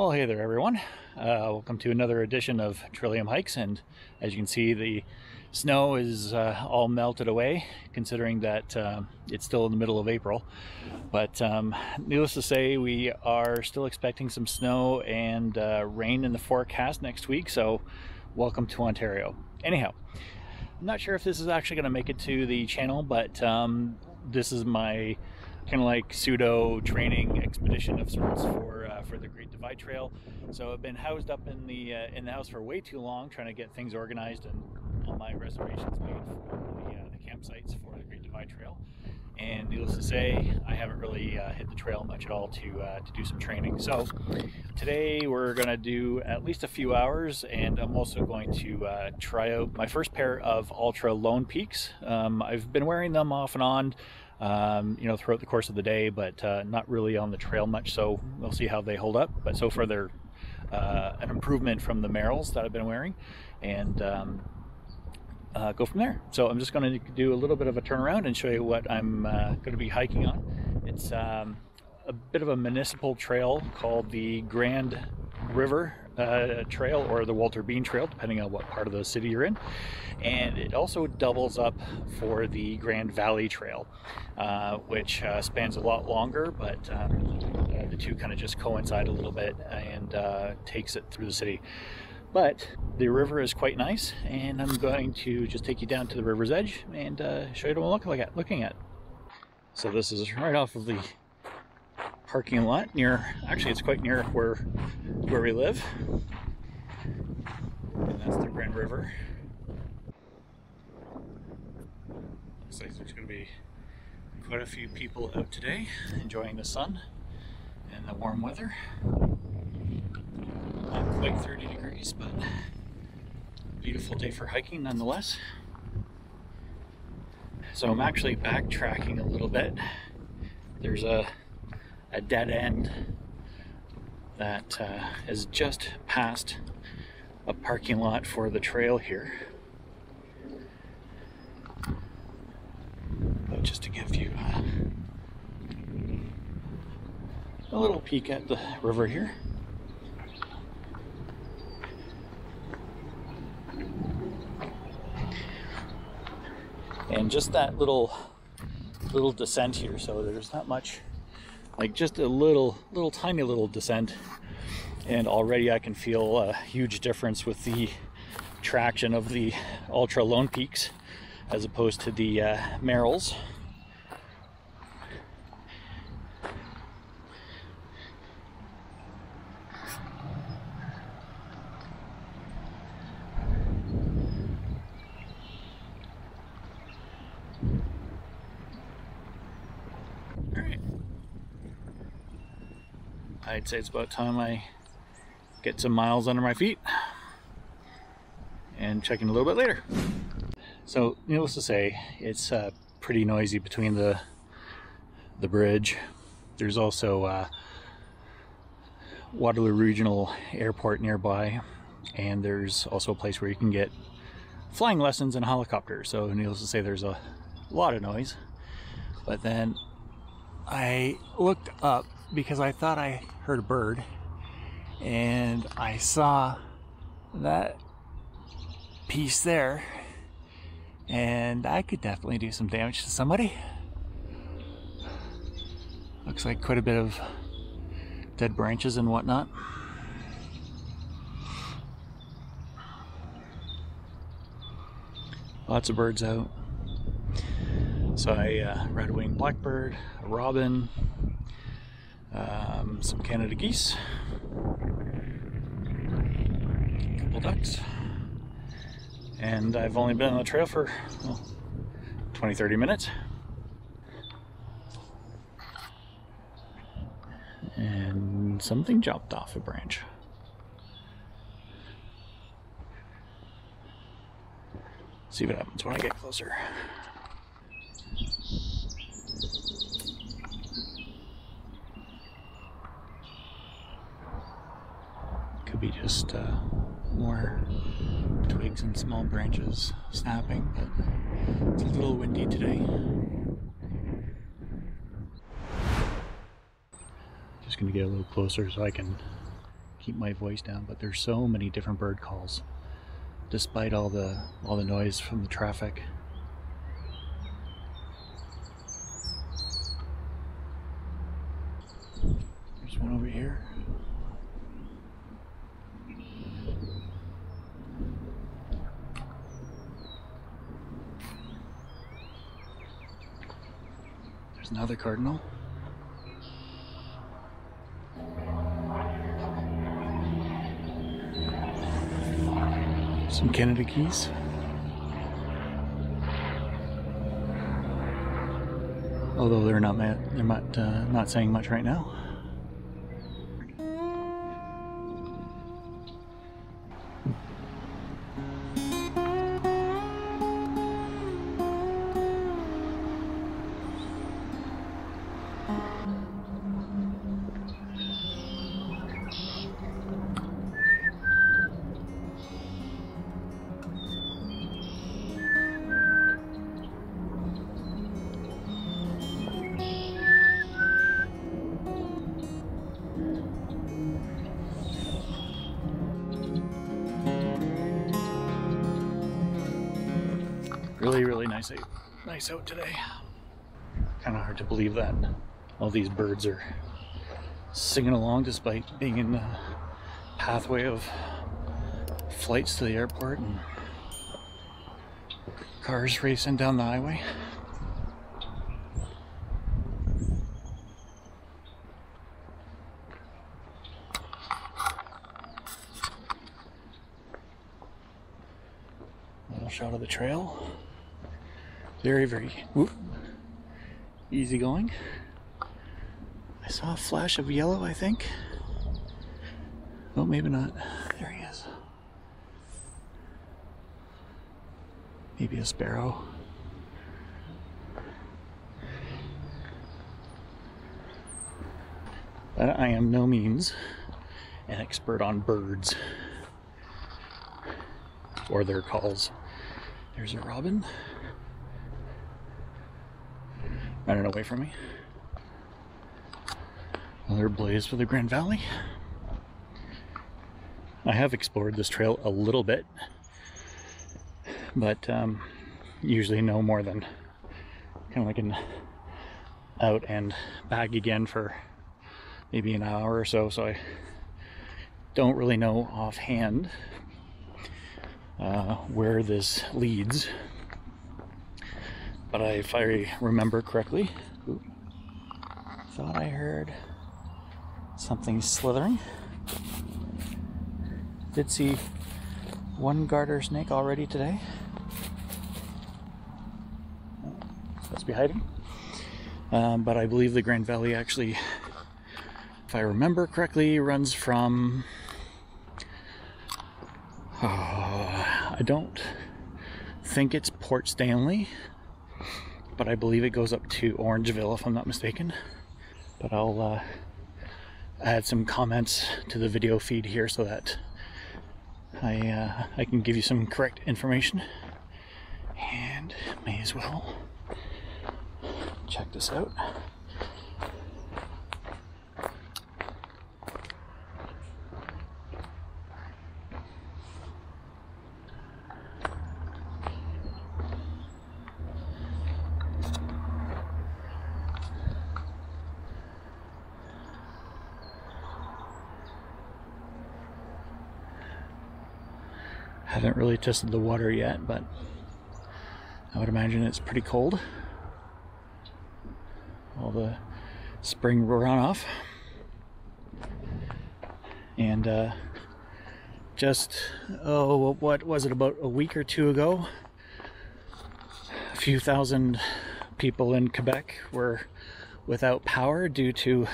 Well, hey there, everyone. Welcome to another edition of Trillium Hikes. And as you can see, the snow is all melted away, considering that it's still in the middle of April. But needless to say, we are still expecting some snow and rain in the forecast next week. So welcome to Ontario. Anyhow, I'm not sure if this is actually going to make it to the channel, but this is my kind of like pseudo training expedition of sorts for the Great Divide Trail. So I've been housed up in the house for way too long, trying to get things organized and all my reservations made for the campsites for the Great Divide Trail. And needless to say, I haven't really hit the trail much at all to do some training. So today we're going to do at least a few hours, and I'm also going to try out my first pair of Ultra Lone Peaks. I've been wearing them off and on, throughout the course of the day, but not really on the trail much, so we'll see how they hold up. But so far they're an improvement from the Merrells that I've been wearing, and go from there. So I'm just going to do a little bit of a turnaround and show you what I'm going to be hiking on. It's a bit of a municipal trail called the Grand River Trail, or the Walter Bean Trail, depending on what part of the city you're in. And it also doubles up for the Grand Valley Trail, which spans a lot longer, but the two kind of just coincide a little bit and takes it through the city. But the river is quite nice, and I'm going to just take you down to the river's edge and show you what I'm looking at. So this is right off of the parking lot actually it's quite near where we live, and that's the Grand River. Looks like there's going to be quite a few people out today enjoying the sun and the warm weather. Not quite 30 degrees, but beautiful day for hiking nonetheless. So I'm actually backtracking a little bit. There's a dead end that is just past a parking lot for the trail here. But just to give you a little peek at the river here. And just that little descent here, so there's not much, like just a tiny little descent, and already I can feel a huge difference with the traction of the Ultra Lone Peaks as opposed to the Merrells. I'd say it's about time I get some miles under my feet and check in a little bit later. So needless to say, it's pretty noisy between the bridge. There's also Waterloo Regional Airport nearby, and there's also a place where you can get flying lessons in a helicopter. So needless to say, there's a lot of noise. But then I looked up because I thought I heard a bird, and I saw that piece there, and I could definitely do some damage to somebody. Looks like quite a bit of dead branches and whatnot. Lots of birds out. So I red-winged blackbird, a robin, some Canada geese, a couple ducks, and I've only been on the trail for 20-30 minutes, and something jumped off a branch. See what happens when I get closer. Could be just more twigs and small branches snapping, but it's a little windy today. Just going to get a little closer so I can keep my voice down, but there's so many different bird calls despite all the noise from the traffic. There's one over here. There's another cardinal. Some Canada geese. Although they're not saying much right now. Really nice out today. Kind of hard to believe that all these birds are singing along despite being in the pathway of flights to the airport and cars racing down the highway. Little shot of the trail. Very easy going. I saw a flash of yellow, I think. Oh, maybe not. There he is. Maybe a sparrow. But I am no means an expert on birds or their calls. There's a robin running away from me. Another blaze for the Grand Valley. I have explored this trail a little bit, but usually no more than kind of like an out and back again for maybe an hour or so, so I don't really know offhand where this leads. But if I remember correctly, thought I heard something slithering. Did see one garter snake already today. Supposed to be hiding. But I believe the Grand Valley actually, if I remember correctly, runs from... I don't think it's Port Stanley, but I believe it goes up to Orangeville if I'm not mistaken. But I'll add some comments to the video feed here so that I can give you some correct information. And may as well check this out. Haven't really tested the water yet, but I would imagine it's pretty cold. All the spring runoff. And just, what was it, about a week or two ago, a few thousand people in Quebec were without power due to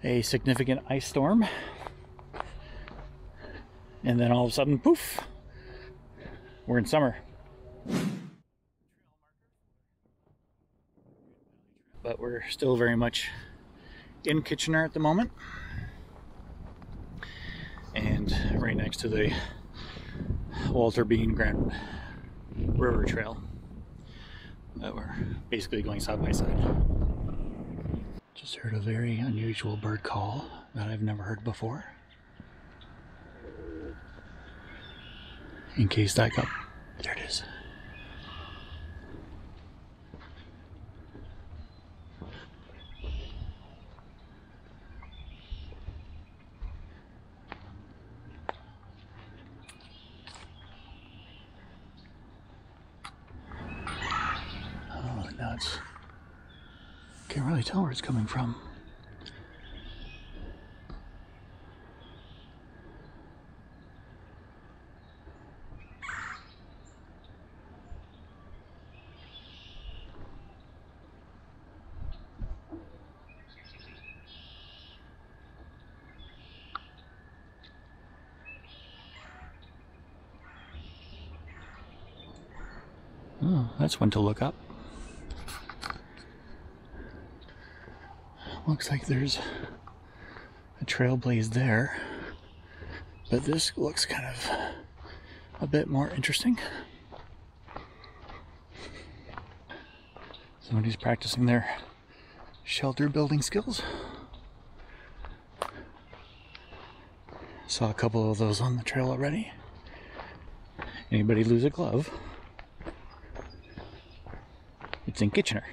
a significant ice storm. And then all of a sudden, poof, we're in summer. But we're still very much in Kitchener at the moment. And right next to the Walter Bean Grand River Trail. We're basically going side by side. Just heard a very unusual bird call that I've never heard before. in case that got... There it is. Oh, nuts. Can't really tell where it's coming from. Oh, that's one to look up. Looks like there's a trail blaze there, but this looks kind of a bit more interesting. Somebody's practicing their shelter building skills. Saw a couple of those on the trail already. Anybody lose a glove? It's in Kitchener.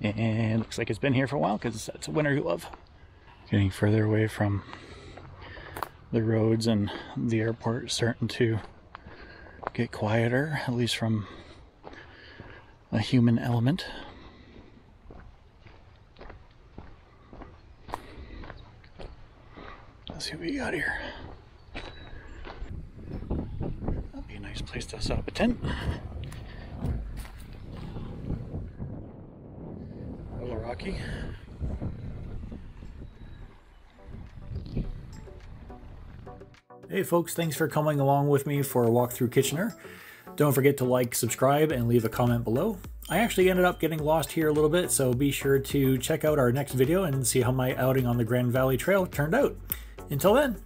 And looks like it's been here for a while because that's a winter glove. Getting further away from the roads and the airport, starting to get quieter, at least from a human element. Let's see what we got here. That'd be a nice place to set up a tent. A little rocky. Hey folks, thanks for coming along with me for a walk through Kitchener. Don't forget to like, subscribe, and leave a comment below. I actually ended up getting lost here a little bit, so be sure to check out our next video and see how my outing on the Grand Valley Trail turned out. Until then,